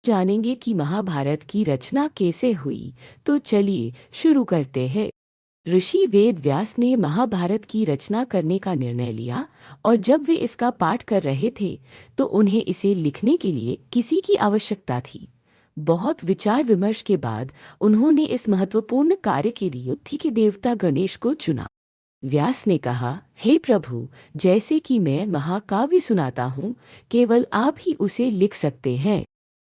जानेंगे कि महाभारत की रचना कैसे हुई। तो चलिए शुरू करते हैं। ऋषि वेद व्यास ने महाभारत की रचना करने का निर्णय लिया और जब वे इसका पाठ कर रहे थे तो उन्हें इसे लिखने के लिए किसी की आवश्यकता थी। बहुत विचार विमर्श के बाद उन्होंने इस महत्वपूर्ण कार्य के लिए युद्धि के देवता गणेश को चुना। व्यास ने कहा, हे प्रभु, जैसे कि मैं महाकाव्य सुनाता हूँ, केवल आप ही उसे लिख सकते हैं।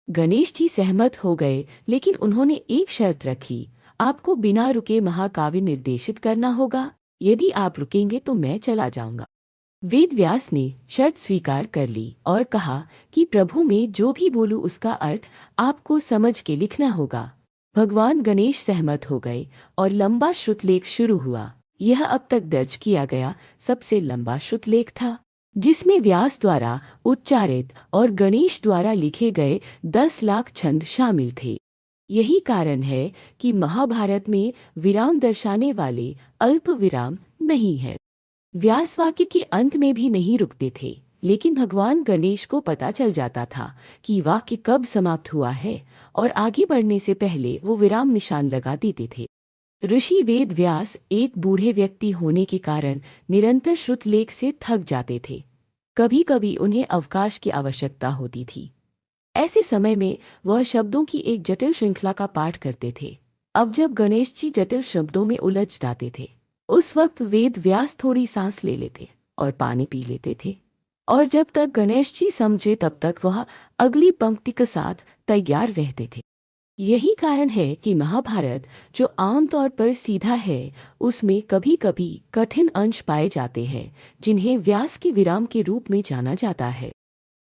गणेश जी सहमत हो गए, लेकिन उन्होंने एक शर्त रखी, आपको बिना रुके महाकाव्य निर्देशित करना होगा। यदि आप रुकेंगे तो मैं चला जाऊंगा। वेद व्यास ने शर्त स्वीकार कर ली और कहा कि प्रभु, मैं जो भी बोलूं उसका अर्थ आपको समझ के लिखना होगा। भगवान गणेश सहमत हो गए और लंबा श्रुतलेख शुरू हुआ। यह अब तक दर्ज किया गया सबसे लंबा श्रुतलेख था, जिसमें व्यास द्वारा उच्चारित और गणेश द्वारा लिखे गए 10 लाख छंद शामिल थे। यही कारण है कि महाभारत में विराम दर्शाने वाले अल्प विराम नहीं है। व्यास वाक्य के अंत में भी नहीं रुकते थे, लेकिन भगवान गणेश को पता चल जाता था कि वाक्य कब समाप्त हुआ है और आगे बढ़ने से पहले वो विराम निशान लगा देते थे। ऋषि वेद व्यास एक बूढ़े व्यक्ति होने के कारण निरंतर श्रुतलेख से थक जाते थे। कभी कभी उन्हें अवकाश की आवश्यकता होती थी। ऐसे समय में वह शब्दों की एक जटिल श्रृंखला का पाठ करते थे। अब जब गणेश जी जटिल शब्दों में उलझ जाते थे, उस वक्त वेद व्यास थोड़ी सांस ले लेते और पानी पी लेते थे। और जब तक गणेश जी समझे तब तक वह अगली पंक्ति के साथ तैयार रहते थे। यही कारण है कि महाभारत, जो आमतौर पर सीधा है, उसमें कभी कभी कठिन अंश पाए जाते हैं, जिन्हें व्यास के विराम के रूप में जाना जाता है।